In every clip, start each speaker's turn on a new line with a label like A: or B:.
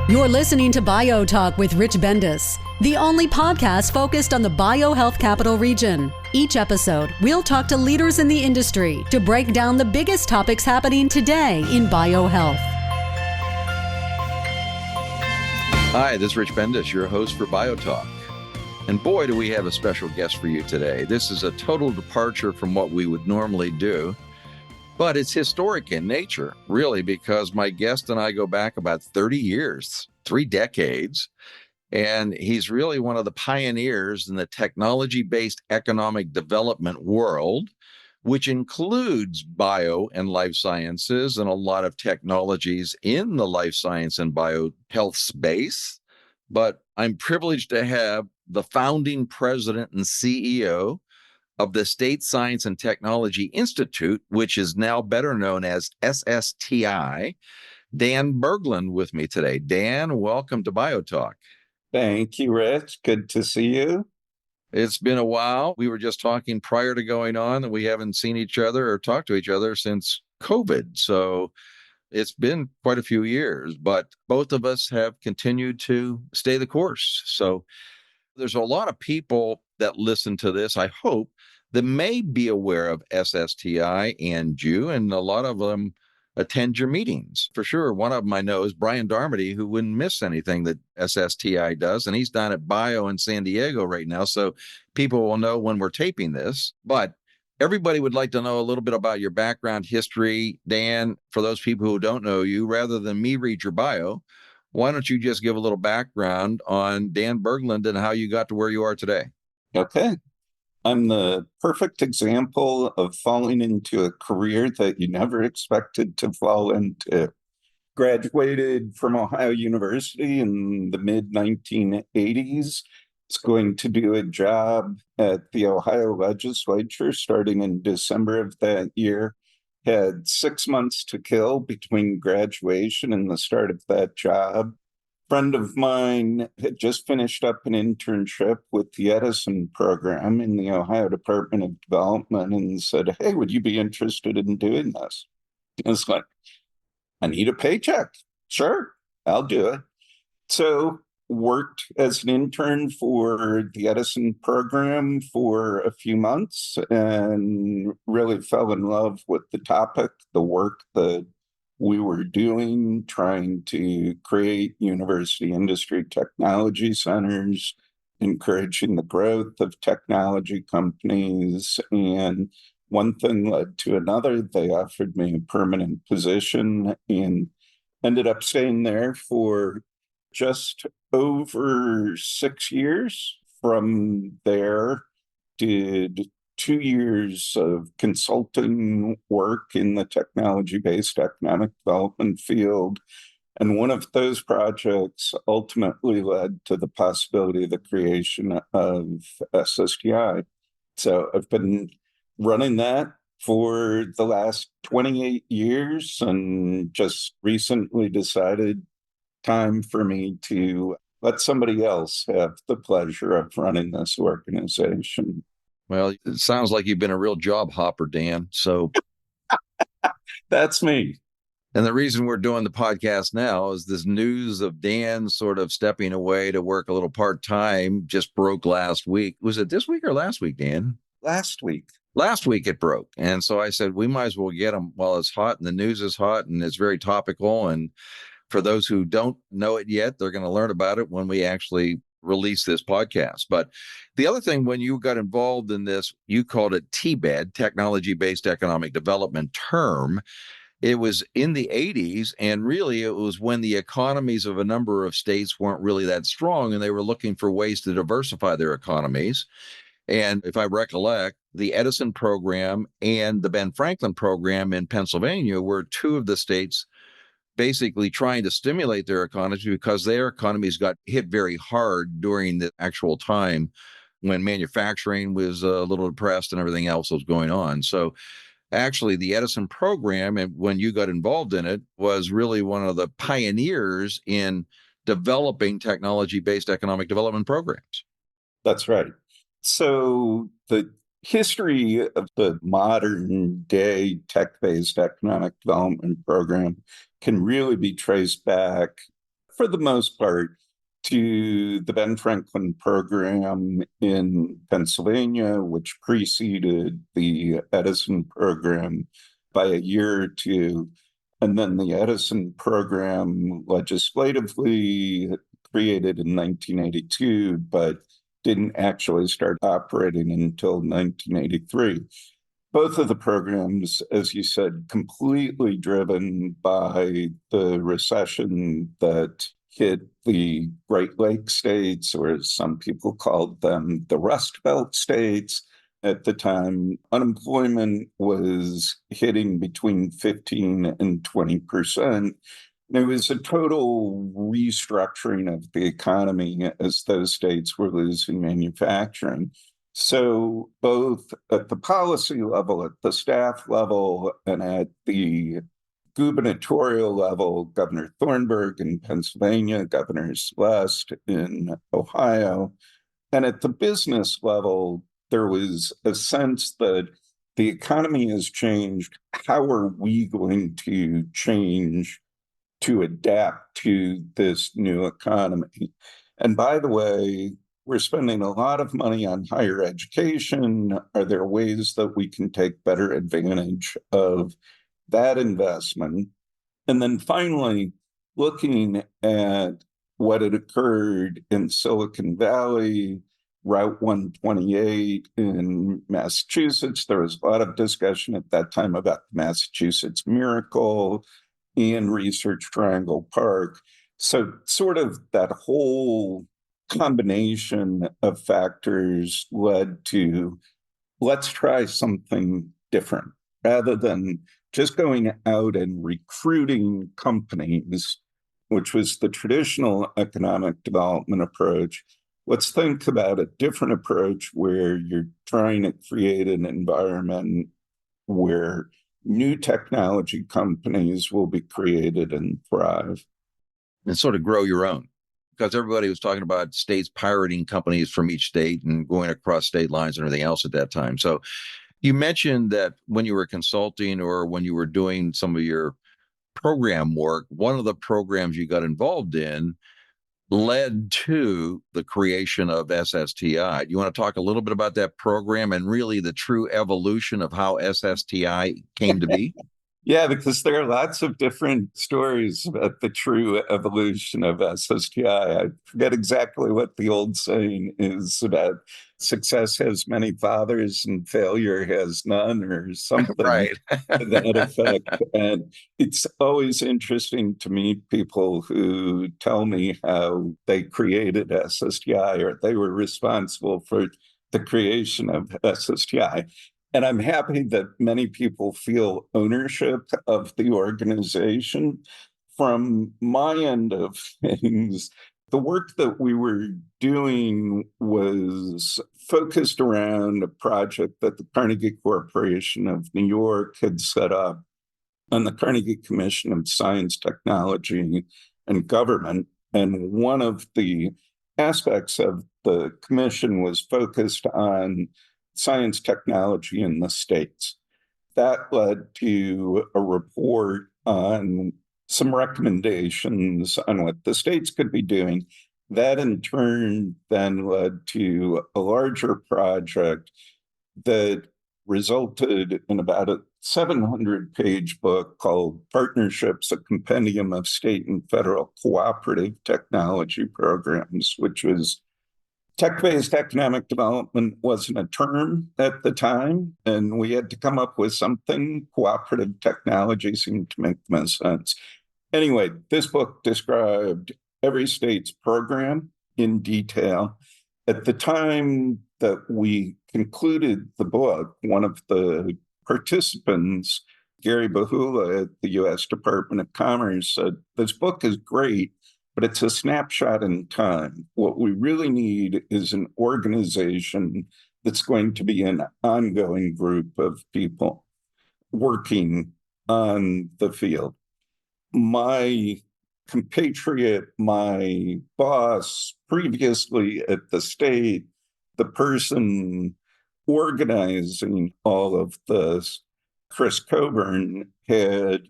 A: You're listening to BioTalk with Rich Bendis, the only podcast focused on the biohealth capital region. Each episode, we'll talk to leaders in the industry to break down the biggest topics happening today in biohealth.
B: Hi, this is Rich Bendis, your host for BioTalk. And boy, do we have a special guest for you today. This is a total departure from what we would normally do. But it's historic in nature, really, because my guest and I go back about 30 years, 3 decades, and he's really one of the pioneers in the technology-based economic development world, which includes bio and life sciences and a lot of technologies in the life science and biohealth space. But I'm privileged to have the founding president and CEO of the State Science and Technology Institute, which is now better known as SSTI, Dan Berglund with me today. Dan, welcome to BioTalk.
C: Thank you, Rich. Good to see you.
B: It's been a while. We were just talking prior to going on, and we haven't seen each other or talked to each other since COVID. So it's been quite a few years, but both of us have continued to stay the course. So there's a lot of people that listen to this, I hope, that may be aware of SSTI and you, and a lot of them attend your meetings. For sure, one of them I know is Brian Darmody, who wouldn't miss anything that SSTI does, and he's down at Bio in San Diego right now, so people will know when we're taping this. But everybody would like to know a little bit about your background history. Dan, for those people who don't know you, rather than me read your bio, why don't you just give a little background on Dan Berglund and how you got to where you are today?
C: Okay. I'm the perfect example of falling into a career that you never expected to fall into. Graduated from Ohio University in the mid-1980s. Was going to do a job at the Ohio legislature starting in December of that year. Had 6 months to kill between graduation and the start of that job. Friend of mine had just finished up an internship with the Edison program in the Ohio Department of Development and said, "Hey, would you be interested in doing this?" I was like, "I need a paycheck. Sure, I'll do it." So worked as an intern for the Edison program for a few months and really fell in love with the topic, the work that we were doing, trying to create university industry technology centers, encouraging the growth of technology companies. And one thing led to another. They offered me a permanent position and ended up staying there for just over 6 years. From there, did 2 years of consulting work in the technology-based economic development field. And one of those projects ultimately led to the possibility of the creation of SSTI. So I've been running that for the last 28 years and just recently decided time for me to let somebody else have the pleasure of running this organization.
B: Well, it sounds like you've been a real job hopper, Dan. So
C: that's me.
B: And the reason we're doing the podcast now is this news of Dan sort of stepping away to work a little part-time just broke last week. Was it this week or last week, Dan?
C: Last week.
B: Last week it broke. And so I said, we might as well get him while it's hot and the news is hot and it's very topical. And for those who don't know it yet, they're going to learn about it when we actually release this podcast. But the other thing, when you got involved in this, you called it TBED, technology-based economic development term. It was in the 80s, and really it was when the economies of a number of states weren't really that strong, and they were looking for ways to diversify their economies. And if I recollect, the Edison program and the Ben Franklin program in Pennsylvania were 2 of the states basically trying to stimulate their economies because their economies got hit very hard during the actual time when manufacturing was a little depressed and everything else was going on. So actually the Edison program, and when you got involved in it, was really one of the pioneers in developing technology-based economic development programs.
C: That's right. So the history of the modern day tech-based economic development program can really be traced back for the most part, to the Ben Franklin program in Pennsylvania, which preceded the Edison program by a year or two. And then the Edison program legislatively created in 1982, but didn't actually start operating until 1983. Both of the programs, as you said, completely driven by the recession that hit the Great Lakes states, or as some people called them, the Rust Belt states. At the time, unemployment was hitting between 15 and 20%. There was a total restructuring of the economy as those states were losing manufacturing. So both at the policy level, at the staff level, and at the gubernatorial level, Governor Thornburgh in Pennsylvania, Governor Celeste in Ohio, and at the business level, there was a sense that the economy has changed. How are we going to change to adapt to this new economy? And by the way, we're spending a lot of money on higher education. Are there ways that we can take better advantage of that investment? And then finally, looking at what had occurred in Silicon Valley, Route 128 in Massachusetts. There was a lot of discussion at that time about the Massachusetts Miracle and Research Triangle Park. So sort of that whole combination of factors led to, let's try something different. Rather than just going out and recruiting companies, which was the traditional economic development approach, let's think about a different approach where you're trying to create an environment where new technology companies will be created and thrive.
B: And sort of grow your own. Because everybody was talking about states pirating companies from each state and going across state lines and everything else at that time. So you mentioned that when you were consulting or when you were doing some of your program work, one of the programs you got involved in led to the creation of SSTI. Do you want to talk a little bit about that program and really the true evolution of how SSTI came to be?
C: Yeah, because there are lots of different stories about the true evolution of SSTI. I forget exactly what the old saying is about success has many fathers and failure has none, or something
B: Right.
C: to that effect. And it's always interesting to meet people who tell me how they created SSTI or they were responsible for the creation of SSTI. And I'm happy that many people feel ownership of the organization. From my end of things, the work that we were doing was focused around a project that the Carnegie Corporation of New York had set up on the Carnegie Commission of Science, Technology, and Government. And one of the aspects of the commission was focused on science technology in the states. That led to a report on some recommendations on what the states could be doing. That in turn then led to a larger project that resulted in about a 700-page book called Partnerships, a Compendium of State and Federal Cooperative Technology Programs, which was tech-based economic development wasn't a term at the time, and we had to come up with something. Cooperative technology seemed to make the most sense. Anyway, this book described every state's program in detail. At the time that we concluded the book, one of the participants, Gary Bahula at the U.S. Department of Commerce, said, "This book is great, but it's a snapshot in time. What we really need is an organization that's going to be an ongoing group of people working on the field." My compatriot, my boss previously at the state, the person organizing all of this, Chris Coburn, had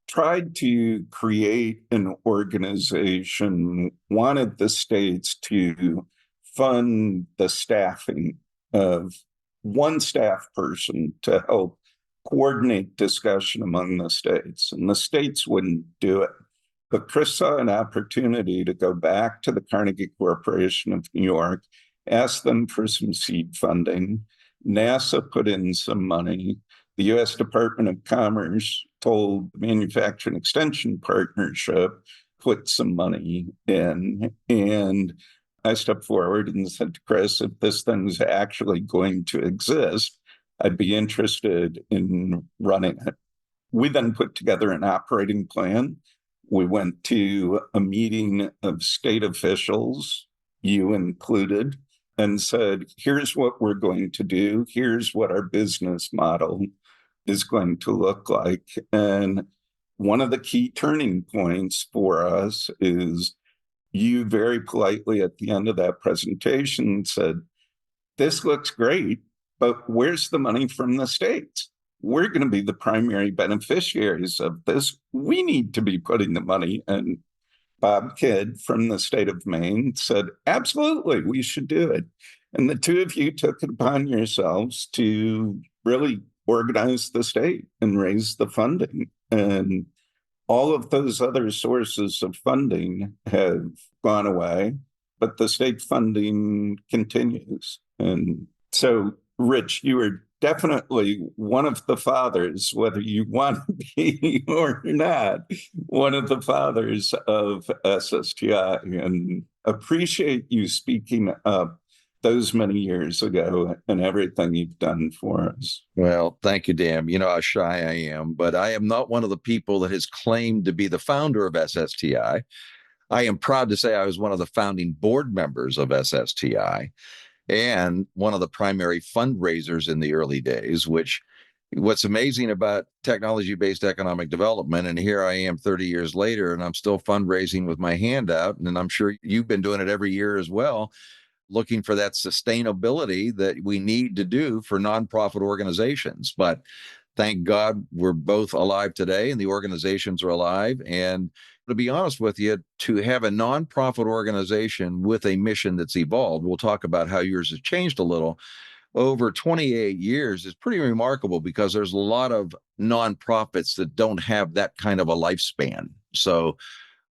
C: tried to create an organization, wanted the states to fund the staffing of one staff person to help coordinate discussion among the states. And the states wouldn't do it. But Chris saw an opportunity to go back to the Carnegie Corporation of New York, ask them for some seed funding. NASA put in some money. The U.S. Department of Commerce told the Manufacturing Extension Partnership, put some money in. And I stepped forward and said to Chris, if this thing's actually going to exist, I'd be interested in running it. We then put together an operating plan. We went to a meeting of state officials, you included, and said, here's what we're going to do. Here's what our business model is going to look like. And one of the key turning points for us is you very politely at the end of that presentation said, this looks great, but where's the money from the states? We're going to be the primary beneficiaries of this. We need to be putting the money. And Bob Kidd from the state of Maine said, absolutely, we should do it. And the two of you took it upon yourselves to really organize the state and raise the funding. And all of those other sources of funding have gone away, but the state funding continues. And so, Rich, you are definitely one of the fathers, whether you want to be or not, one of the fathers of SSTI, and appreciate you speaking up those many years ago and everything you've done for us.
B: Well, thank you, Dan. You know how shy I am, but I am not one of the people that has claimed to be the founder of SSTI. I am proud to say I was one of the founding board members of SSTI and one of the primary fundraisers in the early days, which what's amazing about technology-based economic development, and here I am 30 years later, and I'm still fundraising with my hand out, and I'm sure you've been doing it every year as well, looking for that sustainability that we need to do for nonprofit organizations. But thank God we're both alive today and the organizations are alive. And to be honest with you, to have a nonprofit organization with a mission that's evolved, we'll talk about how yours has changed a little, over 28 years is pretty remarkable because there's a lot of nonprofits that don't have that kind of a lifespan. So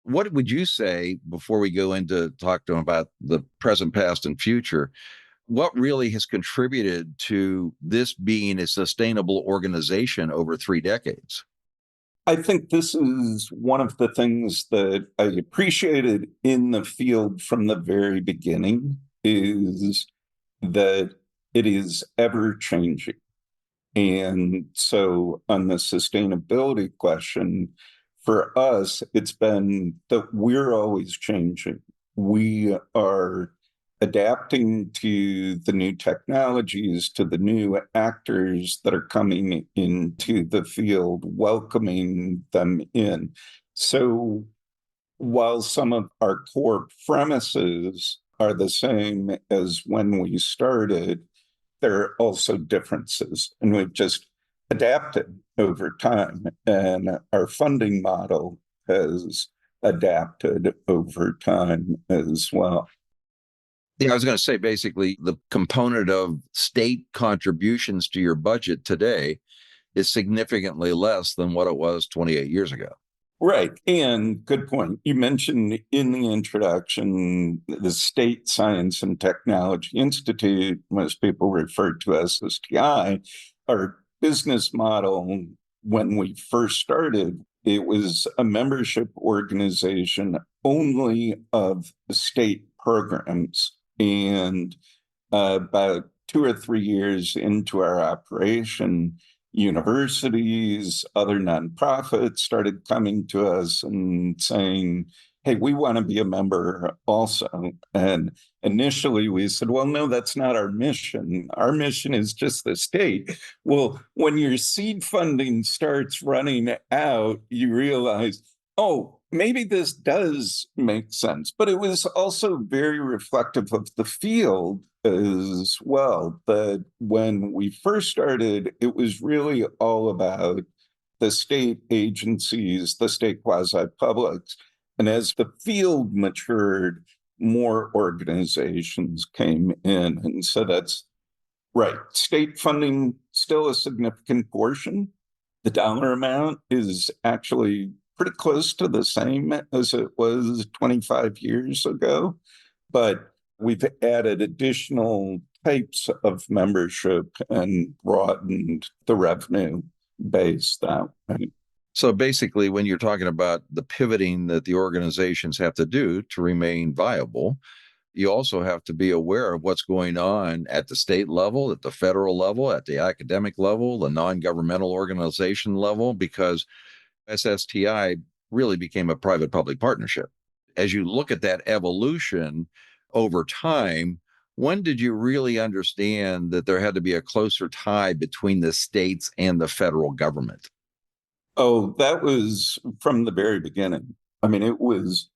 B: what would you say before we go into talk to them about the present, past, and future? What really has contributed to this being a sustainable organization over 3 decades?
C: I think this is one of the things that I appreciated in the field from the very beginning is that it is ever changing. And so on the sustainability question, for us, it's been that we're always changing. We are adapting to the new technologies, to the new actors that are coming into the field, welcoming them in. So while some of our core premises are the same as when we started, there are also differences, and we've just adapted over time, and our funding model has adapted over time as well.
B: Yeah, I was going to say basically the component of state contributions to your budget today is significantly less than what it was 28 years ago.
C: Right. And good point. You mentioned in the introduction the State Science and Technology Institute, most people refer to as STI. Our business model, when we first started, it was a membership organization only of state programs. And about 2 or 3 years into our operation, universities, other nonprofits started coming to us and saying, hey, we want to be a member also. And initially we said, well, no, that's not our mission. Our mission is just the state. Well, when your seed funding starts running out, you realize, oh, maybe this does make sense. But it was also very reflective of the field as well, that when we first started, it was really all about the state agencies, the state quasi-publics. And as the field matured, more organizations came in. And so that's right. State funding, still a significant portion. The dollar amount is actually pretty close to the same as it was 25 years ago. But we've added additional types of membership and broadened the revenue base that way.
B: So basically, when you're talking about the pivoting that the organizations have to do to remain viable, you also have to be aware of what's going on at the state level, at the federal level, at the academic level, the non-governmental organization level, because SSTI really became a private-public partnership. As you look at that evolution over time, when did you really understand that there had to be a closer tie between the states and the federal government?
C: Oh, that was from the very beginning. I mean, it was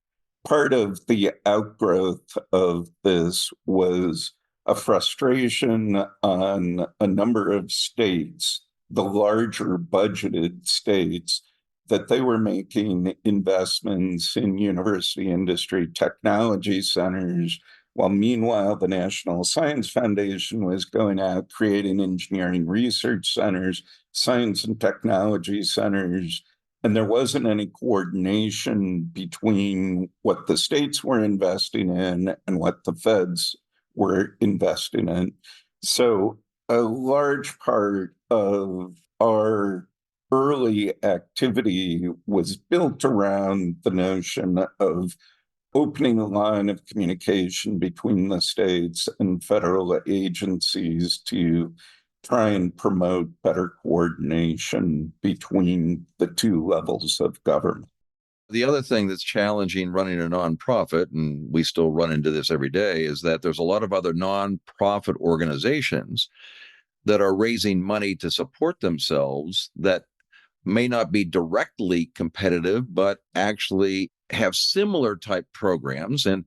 C: part of the outgrowth of this was a frustration on a number of states, the larger budgeted states, that they were making investments in university industry technology centers, while meanwhile the National Science Foundation was going out creating engineering research centers, science and technology centers, and there wasn't any coordination between what the states were investing in and what the feds were investing in. So a large part of our early activity was built around the notion of opening a line of communication between the states and federal agencies to try and promote better coordination between the two levels of government.
B: The other thing that's challenging running a nonprofit, and we still run into this every day, is that there's a lot of other nonprofit organizations that are raising money to support themselves that may not be directly competitive, but actually have similar type programs. And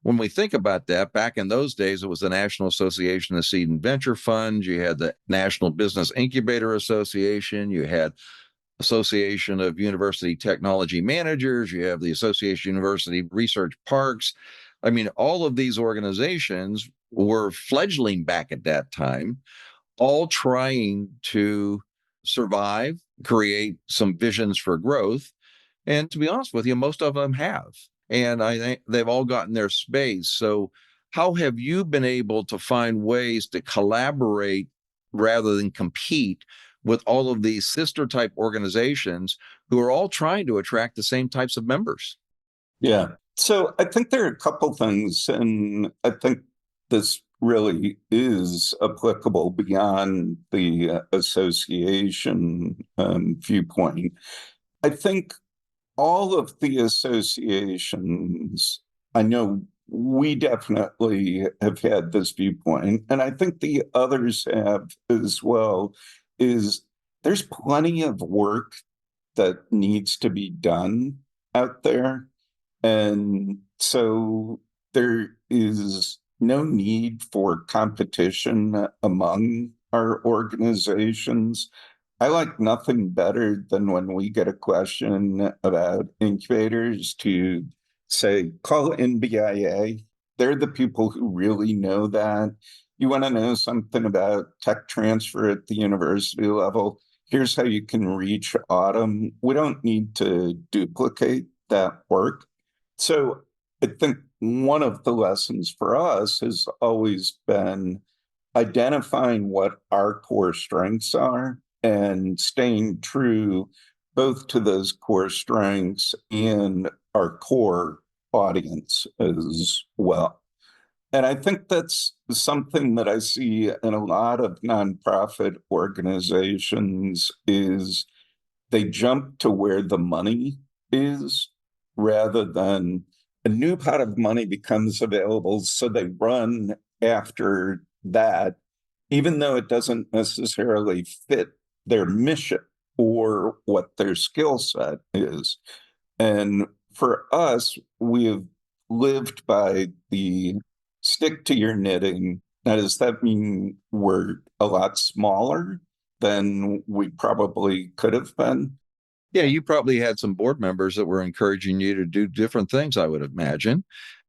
B: when we think about that, back in those days, it was the National Association of Seed and Venture Funds. You had the National Business Incubator Association. You had Association of University Technology Managers. You have the Association of University Research Parks. I mean, all of these organizations were fledgling back at that time, all trying to survive, create some visions for growth. And to be honest with you, most of them have. And I think they've all gotten their space. So how have you been able to find ways to collaborate rather than compete with all of these sister type organizations who are all trying to attract the same types of members?
C: Yeah. So I think there are a couple things, and I think this really is applicable beyond the association viewpoint. I think all of the associations, I know we definitely have had this viewpoint, and I think the others have as well, is there's plenty of work that needs to be done out there. And so there is no need for competition among our organizations. I like nothing better than when we get a question about incubators to say, call NBIA. They're the people who really know that. You want to know something about tech transfer at the university level? Here's how you can reach Autumn. We don't need to duplicate that work. So I think one of the lessons for us has always been identifying what our core strengths are and staying true both to those core strengths and our core audience as well. And I think that's something that I see in a lot of nonprofit organizations is they jump to where the money is rather than a new pot of money becomes available. So they run after that, even though it doesn't necessarily fit their mission or what their skill set is. And for us, we have lived by the stick to your knitting. Now, does that mean we're a lot smaller than we probably could have been?
B: Yeah, you probably had some board members that were encouraging you to do different things, I would imagine.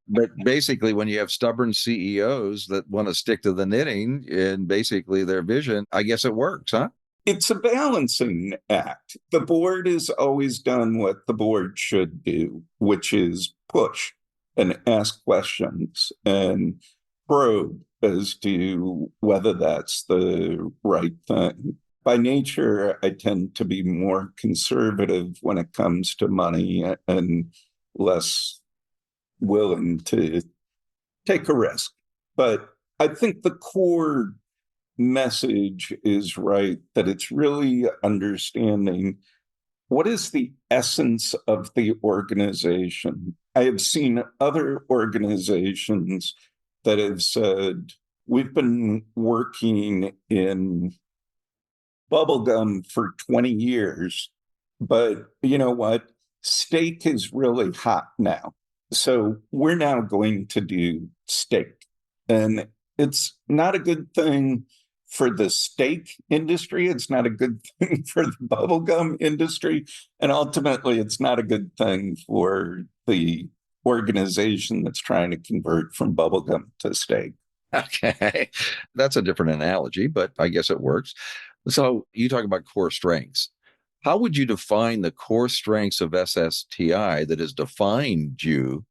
B: But basically, when you have stubborn CEOs that want to stick to the knitting and basically their vision, I guess it works, huh?
C: It's a balancing act. The board has always done what the board should do, which is push and ask questions and probe as to whether that's the right thing. By nature, I tend to be more conservative when it comes to money and less willing to take a risk. But I think the core message is right, that it's really understanding what is the essence of the organization. I have seen other organizations that have said, we've been working in bubblegum for 20 years, but you know what? Steak is really hot now. So we're now going to do steak. And it's not a good thing for the steak industry. It's not a good thing for the bubblegum industry. And ultimately, it's not a good thing for the organization that's trying to convert from bubblegum to steak.
B: Okay. That's a different analogy, but I guess it works. So you talk about core strengths. How would you define the core strengths of SSTI that has defined you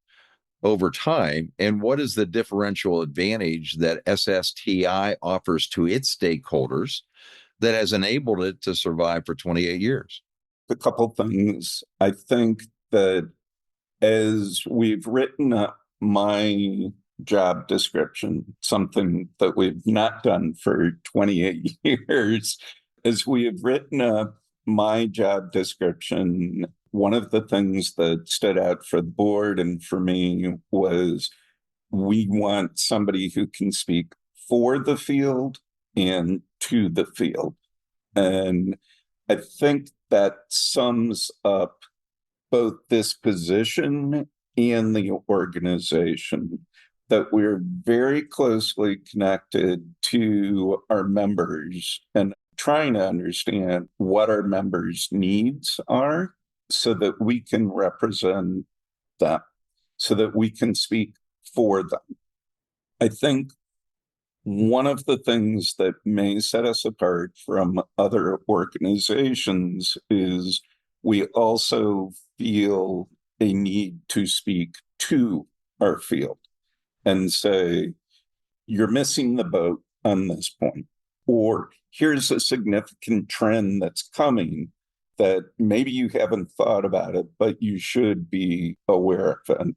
B: over time? And what is the differential advantage that SSTI offers to its stakeholders that has enabled it to survive for 28 years?
C: A couple things. I think that as we've written up my job description, something that we've not done for 28 years, as we have written up my job description, one of the things that stood out for the board and for me was we want somebody who can speak for the field and to the field. And I think that sums up both this position and the organization, that we're very closely connected to our members and trying to understand what our members' needs are so that we can represent them, so that we can speak for them. I think one of the things that may set us apart from other organizations is we also feel a need to speak to our field and say, you're missing the boat on this point, or here's a significant trend that's coming that maybe you haven't thought about it, but you should be aware of it.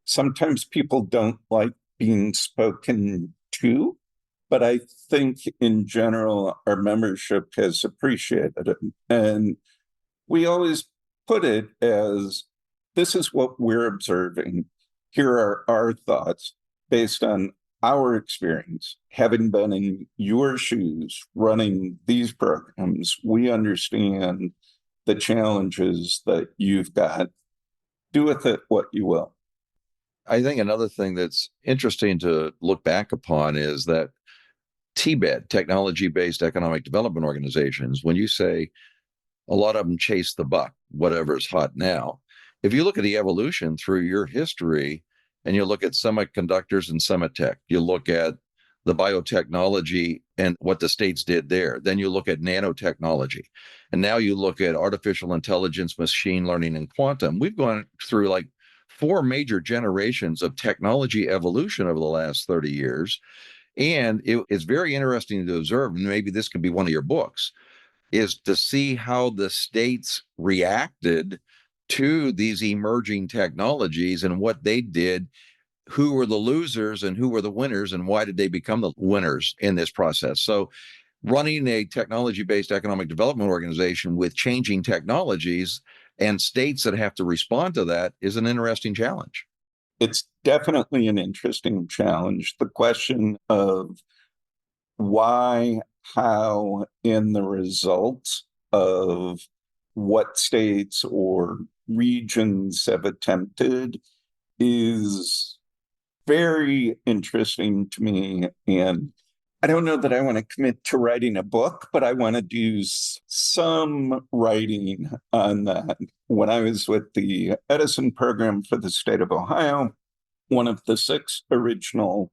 C: Sometimes people don't like being spoken to, but I think in general, our membership has appreciated it. And we always put it as, this is what we're observing. Here are our thoughts based on our experience. Having been in your shoes running these programs, we understand the challenges that you've got. Do with it what you will.
B: I think another thing that's interesting to look back upon is that TBED, technology-based economic development organizations, when you say a lot of them chase the buck, whatever's hot now, if you look at the evolution through your history and you look at semiconductors and semitech, you look at the biotechnology and what the states did there, then you look at nanotechnology, and now you look at artificial intelligence, machine learning, and quantum. We've gone through like 4 major generations of technology evolution over the last 30 years. And it's very interesting to observe, and maybe this could be one of your books, is to see how the states reacted to these emerging technologies and what they did, who were the losers and who were the winners, and why did they become the winners in this process. So running a technology-based economic development organization with changing technologies and states that have to respond to that is an interesting challenge.
C: It's definitely an interesting challenge. The question of why, how, and the results of what states or regions have attempted is very interesting to me. And I don't know that I want to commit to writing a book, but I want to do some writing on that. When I was with the Edison program for the state of Ohio, one of the 6 original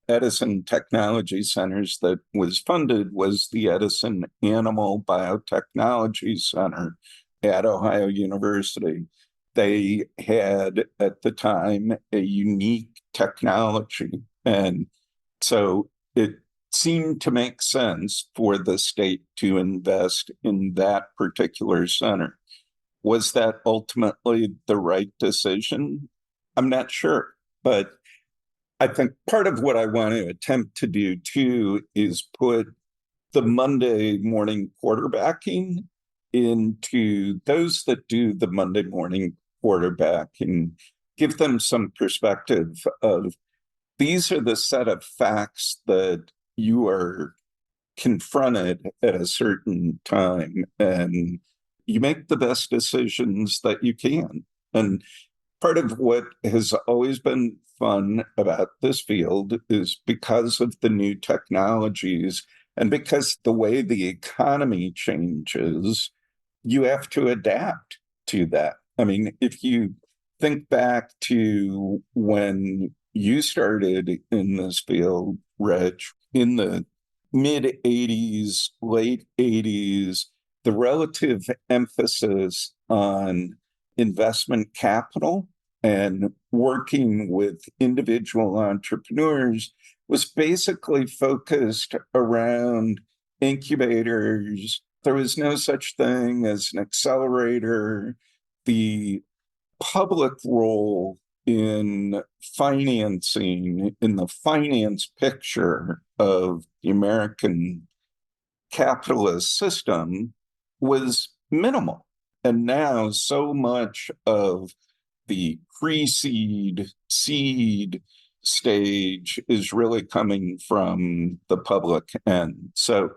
C: Edison Technology Centers that was funded was the Edison Animal Biotechnology Center at Ohio University. They had, at the time, a unique technology. And so it seemed to make sense for the state to invest in that particular center. Was that ultimately the right decision? I'm not sure. But I think part of what I want to attempt to do too is put the Monday morning quarterbacking into those that do the Monday morning quarterbacking, give them some perspective of these are the set of facts that you are confronted at a certain time, and you make the best decisions that you can. And part of what has always been fun about this field is because of the new technologies and because the way the economy changes, you have to adapt to that. I mean, if you think back to when you started in this field, Rich, in the mid 80s, late 80s, the relative emphasis on investment capital and working with individual entrepreneurs was basically focused around incubators. There was no such thing as an accelerator. The public role in financing, in the finance picture of the American capitalist system, was minimal. And now so much of the pre-seed, seed stage is really coming from the public end. So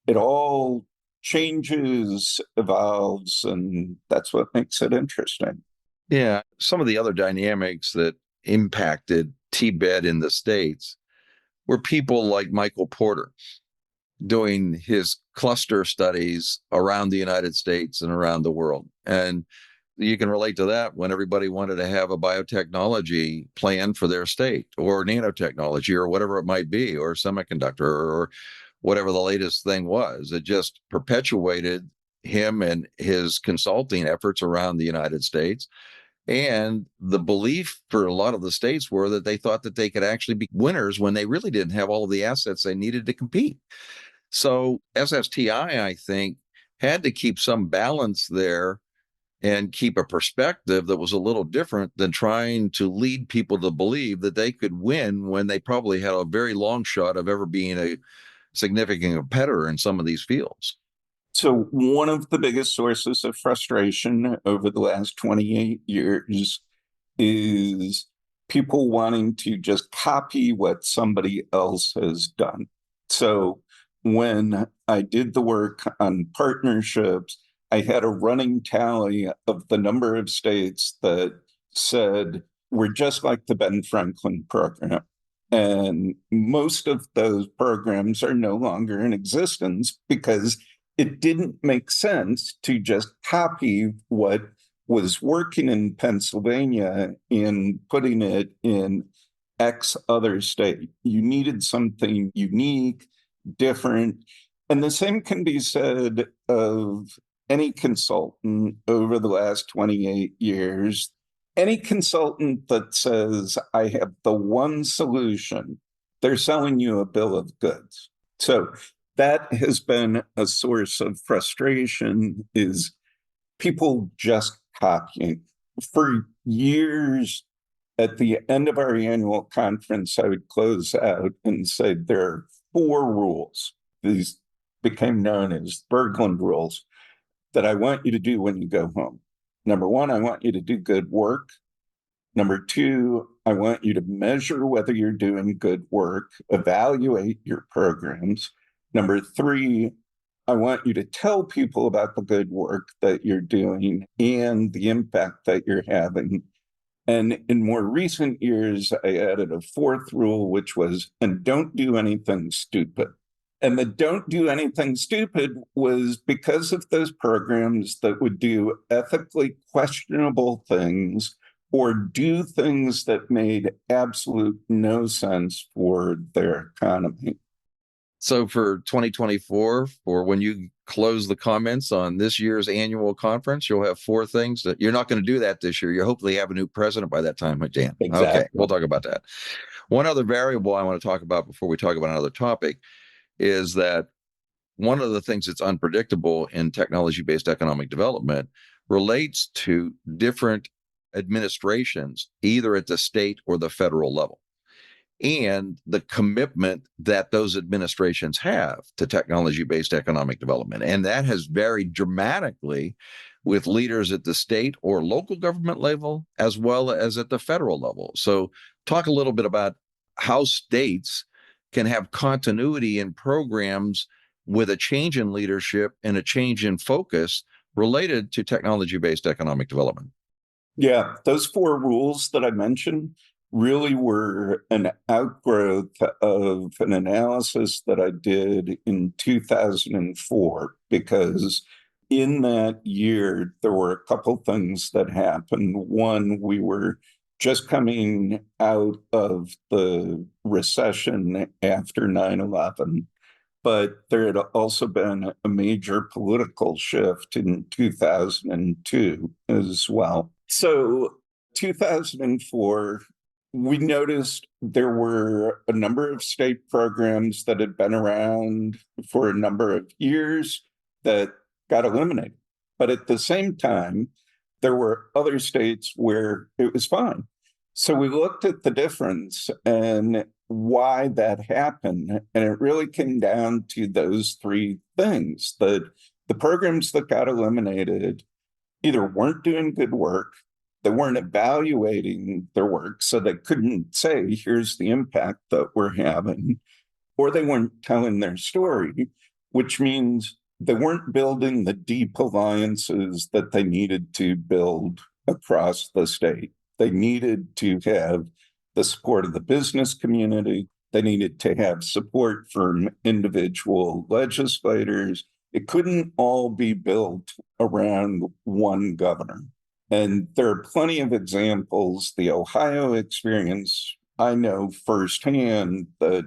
C: it all changes, evolves, and that's what makes it interesting.
B: Yeah. Some of the other dynamics that impacted TBED in the States were people like Michael Porter doing his cluster studies around the United States and around the world. And you can relate to that when everybody wanted to have a biotechnology plan for their state, or nanotechnology, or whatever it might be, or semiconductor, or whatever the latest thing was. It just perpetuated him and his consulting efforts around the United States. And the belief for a lot of the states were that they thought that they could actually be winners when they really didn't have all of the assets they needed to compete. So SSTI, I think, had to keep some balance there and keep a perspective that was a little different than trying to lead people to believe that they could win when they probably had a very long shot of ever being a significant competitor in some of these fields.
C: So one of the biggest sources of frustration over the last 28 years is people wanting to just copy what somebody else has done. So when I did the work on partnerships, I had a running tally of the number of states that said, we're just like the Ben Franklin program. And most of those programs are no longer in existence because it didn't make sense to just copy what was working in Pennsylvania and putting it in X other state. You needed something unique, different. And the same can be said of any consultant over the last 28 years. Any consultant that says, I have the one solution, they're selling you a bill of goods. So that has been a source of frustration, is people just copying. For years, at the end of our annual conference, I would close out and say, there are 4 rules. These became known as Berglund rules that I want you to do when you go home. Number 1, I want you to do good work. Number 2, I want you to measure whether you're doing good work, evaluate your programs. Number 3, I want you to tell people about the good work that you're doing and the impact that you're having. And in more recent years, I added a fourth rule, which was, and don't do anything stupid. And the don't do anything stupid was because of those programs that would do ethically questionable things or do things that made absolute no sense for their economy.
B: So for 2024, for when you close the comments on this year's annual conference, you'll have four things that you're not going to do that this year. You hopefully have a new president by that time, Dan.
C: Exactly.
B: Okay, we'll talk about that. One other variable I want to talk about before we talk about another topic is that one of the things that's unpredictable in technology-based economic development relates to different administrations, either at the state or the federal level, and the commitment that those administrations have to technology-based economic development. And that has varied dramatically with leaders at the state or local government level, as well as at the federal level. So talk a little bit about how states can have continuity in programs with a change in leadership and a change in focus related to technology-based economic development.
C: Yeah, those four rules that I mentioned really were an outgrowth of an analysis that I did in 2004, because in that year, there were a couple things that happened. One, we were just coming out of the recession after 9/11. But there had also been a major political shift in 2002 as well. So 2004, we noticed there were a number of state programs that had been around for a number of years that got eliminated. But at the same time, there were other states where it was fine. So we looked at the difference and why that happened. And it really came down to those three things: that the programs that got eliminated either weren't doing good work, they weren't evaluating their work, so they couldn't say, here's the impact that we're having, or they weren't telling their story, which means they weren't building the deep alliances that they needed to build across the state. They needed to have the support of the business community. They needed to have support from individual legislators. It couldn't all be built around one governor. And there are plenty of examples. The Ohio experience, I know firsthand that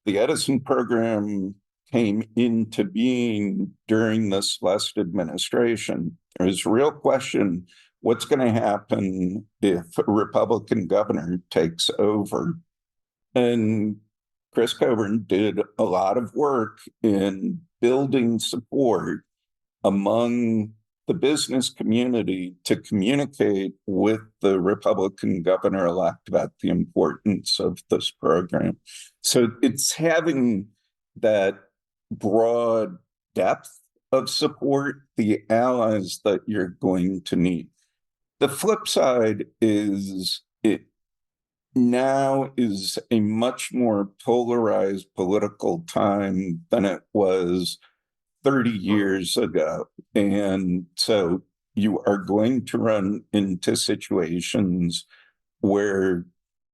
C: the Edison program came into being during this last administration. There's a real question: what's going to happen if a Republican governor takes over? And Chris Coburn did a lot of work in building support among the business community to communicate with the Republican governor-elect about the importance of this program. So it's having that broad depth of support, the allies that you're going to need. The flip side is it now is a much more polarized political time than it was 30 years ago. And so you are going to run into situations where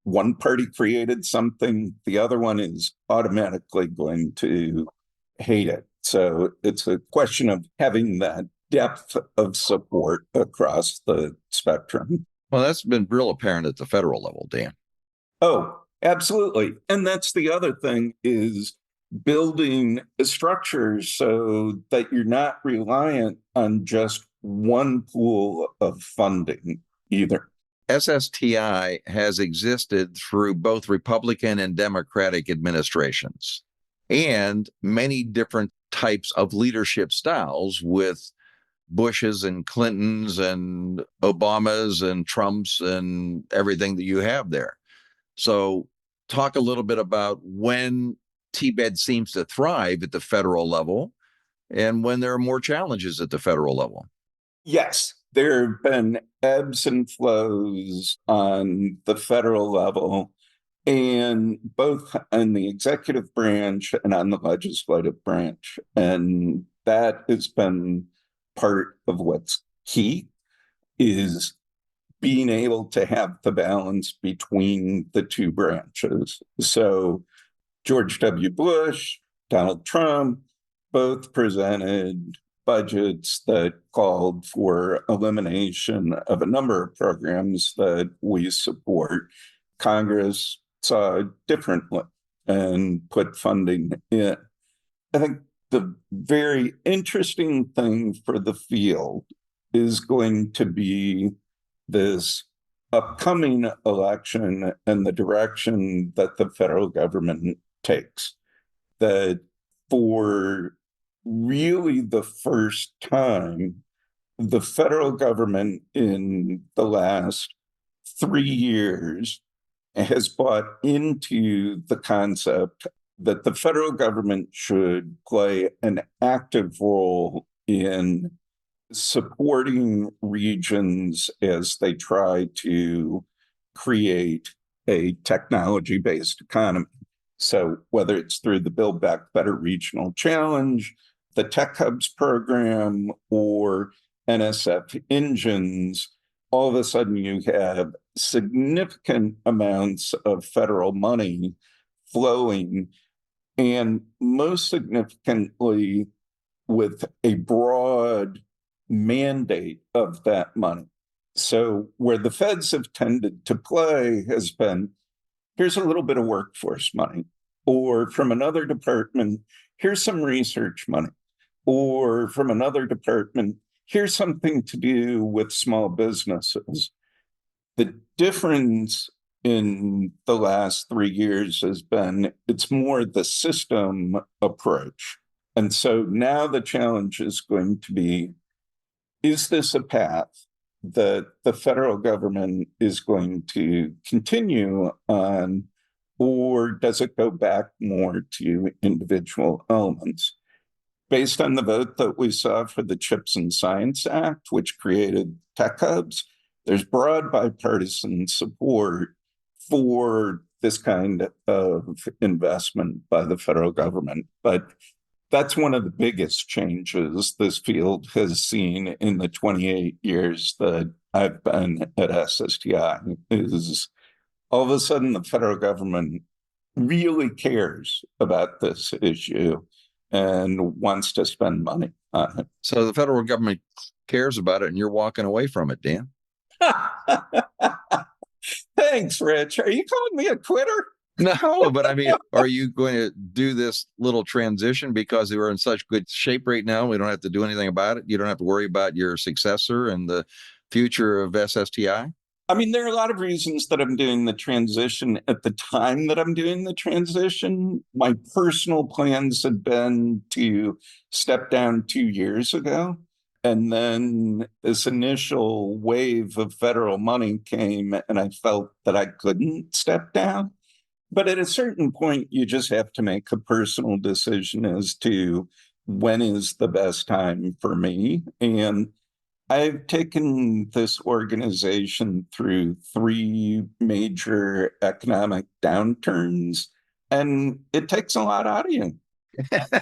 C: one party created something, the other one is automatically going to hate it. So it's a question of having that depth of support across the spectrum.
B: Well, that's been real apparent at the federal level, Dan.
C: Oh, absolutely. And that's the other thing, is building a structure so that you're not reliant on just one pool of funding either.
B: SSTI has existed through both Republican and Democratic administrations and many different types of leadership styles, with Bushes and Clintons and Obamas and Trumps and everything that you have there. So talk a little bit about when TBED seems to thrive at the federal level and when there are more challenges at the federal level.
C: Yes, there have been ebbs and flows on the federal level, and both on the executive branch and on the legislative branch. And that has been part of what's key, is being able to have the balance between the two branches. So George W. Bush, Donald Trump, both presented budgets that called for elimination of a number of programs that we support. Congress saw differently and put funding in. I think the very interesting thing for the field is going to be this upcoming election and the direction that the federal government takes. That for really the first time, the federal government in the last 3 years has bought into the concept that the federal government should play an active role in supporting regions as they try to create a technology-based economy. So whether it's through the Build Back Better Regional Challenge, the Tech Hubs program, or NSF engines, all of a sudden you have significant amounts of federal money flowing, and most significantly with a broad mandate of that money. So where the feds have tended to play has been, here's a little bit of workforce money, or from another department, here's some research money, or from another department, here's something to do with small businesses. The difference in the last 3 years has been, it's more the system approach. And so now the challenge is going to be, is this a path that the federal government is going to continue on, or does it go back more to individual elements? Based on the vote that we saw for the CHIPS and Science Act, which created tech hubs, there's broad bipartisan support for this kind of investment by the federal government. But that's one of the biggest changes this field has seen in the 28 years that I've been at SSTI, is all of a sudden the federal government really cares about this issue and wants to spend money on it.
B: So the federal government cares about it and you're walking away from it, Dan.
C: Thanks, Rich. Are you calling me a quitter?
B: No, but I mean, are you going to do this little transition because we're in such good shape right now? We don't have to do anything about it. You don't have to worry about your successor and the future of SSTI?
C: I mean, there are a lot of reasons that I'm doing the transition at the time that I'm doing the transition. My personal plans had been to step down 2 years ago. And then this initial wave of federal money came, and I felt that I couldn't step down. But at a certain point, you just have to make a personal decision as to when is the best time for me. And I've taken this organization through 3 major economic downturns, and it takes a lot out of you.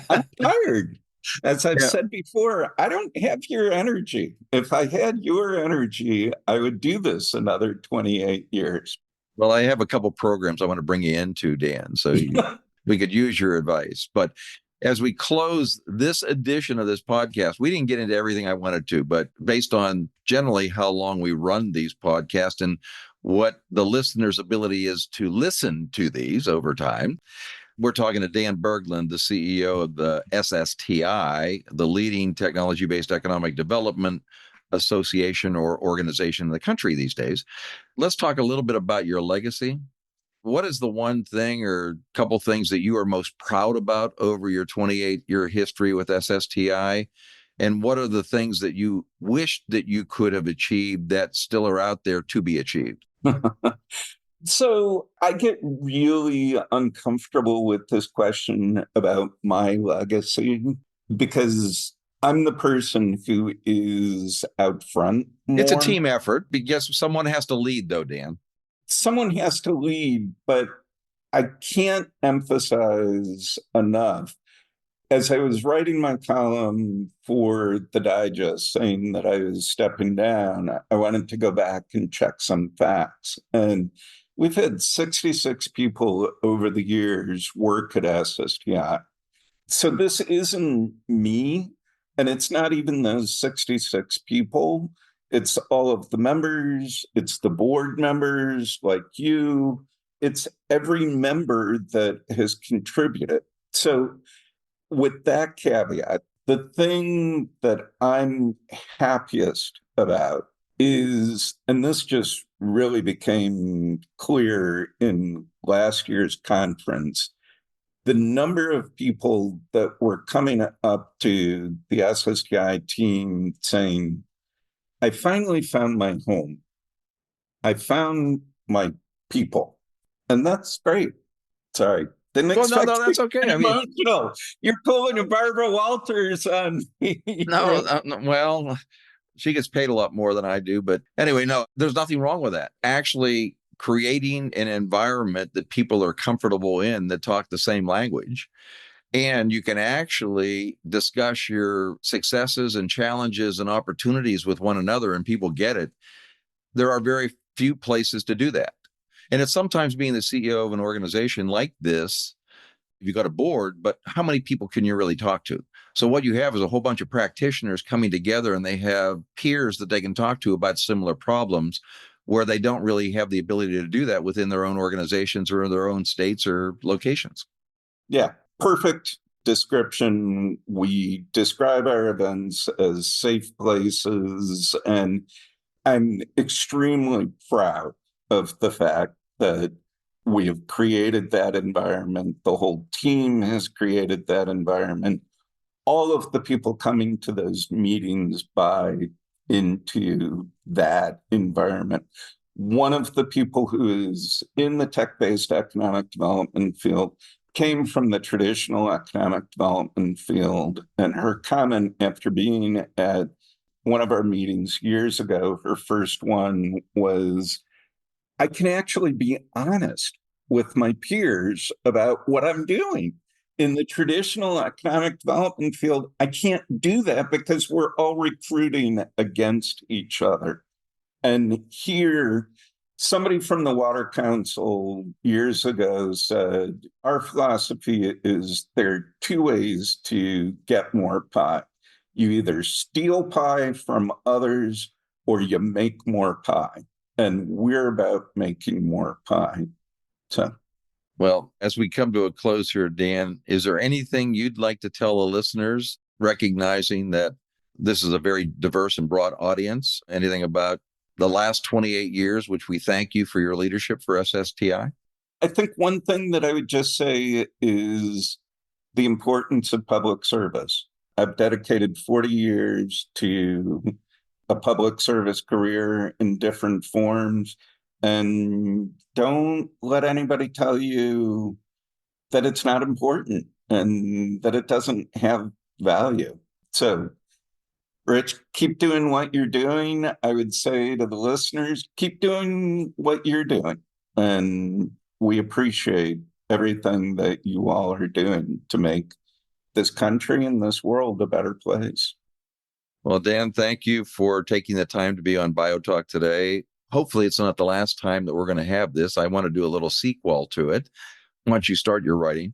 C: I'm tired. As I've said before, I don't have your energy. If I had your energy, I would do this another 28 years.
B: Well, I have a couple programs I want to bring you into, Dan, so we could use your advice. But as we close this edition of this podcast, we didn't get into everything I wanted to, but based on generally how long we run these podcasts and what the listener's ability is to listen to these over time, we're talking to Dan Berglund, the CEO of the SSTI, the leading technology-based economic development association or organization in the country these days. Let's talk a little bit about your legacy. What is the one thing or couple things that you are most proud about over your 28-year history with SSTI? And what are the things that you wish that you could have achieved that still are out there to be achieved?
C: So I get really uncomfortable with this question about my legacy because I'm the person who is out front more.
B: It's a team effort because someone has to lead, though, Dan.
C: Someone has to lead, but I can't emphasize enough. as I was writing my column for the Digest saying that I was stepping down, I wanted to go back and check some facts. And we've had 66 people over the years work at SSTI. So this isn't me, and it's not even those 66 people. It's all of the members, it's the board members like you, it's every member that has contributed. So with that caveat, the thing that I'm happiest about is, and this just really became clear in last year's conference, the number of people that were coming up to the SSTI team saying, I finally found my home. I found my people. And that's great. Sorry. Didn't expect
B: no, that's okay. I mean,
C: emotional. You're pulling a Barbara Walters on me.
B: no, well, she gets paid a lot more than I do. But anyway, no, there's nothing wrong with that. Actually, creating an environment that people are comfortable in that talk the same language. And you can actually discuss your successes and challenges and opportunities with one another, and people get it. There are very few places to do that. And it's sometimes being the CEO of an organization like this, you've got a board, but how many people can you really talk to? So what you have is a whole bunch of practitioners coming together, and they have peers that they can talk to about similar problems where they don't really have the ability to do that within their own organizations or their own states or locations.
C: Yeah, perfect description. We describe our events as safe places, and I'm extremely proud of the fact that we have created that environment. The whole team has created that environment. All of the people coming to those meetings buy into that environment. One of the people who is in the tech-based economic development field came from the traditional economic development field, and her comment after being at one of our meetings years ago, her first one, was, I can actually be honest with my peers about what I'm doing. In the traditional economic development field, I can't do that because we're all recruiting against each other. And here, somebody from the Water Council years ago said, our philosophy is there are two ways to get more pie. You either steal pie from others or you make more pie. And we're about making more pie. So,
B: well, as we come to a close here, Dan, is there anything you'd like to tell the listeners, recognizing that this is a very diverse and broad audience? Anything about the last 28 years, which we thank you for your leadership for SSTI?
C: I think one thing that I would just say is the importance of public service. I've dedicated 40 years to a public service career in different forms. And don't let anybody tell you that it's not important and that it doesn't have value. So, Rich, keep doing what you're doing. I would say to the listeners, keep doing what you're doing. And we appreciate everything that you all are doing to make this country and this world a better place.
B: Well, Dan, thank you for taking the time to be on BioTalk today. Hopefully it's not the last time that we're going to have this. I want to do a little sequel to it once you start your writing.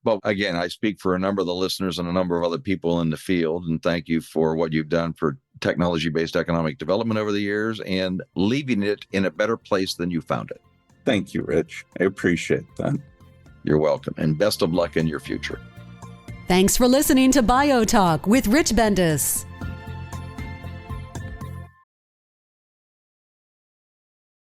B: But again, I speak for a number of the listeners and a number of other people in the field. And thank you for what you've done for technology-based economic development over the years and leaving it in a better place than you found it.
C: Thank you, Rich. I appreciate that.
B: You're welcome. And best of luck in your future.
A: Thanks for listening to BioTalk with Rich Bendis.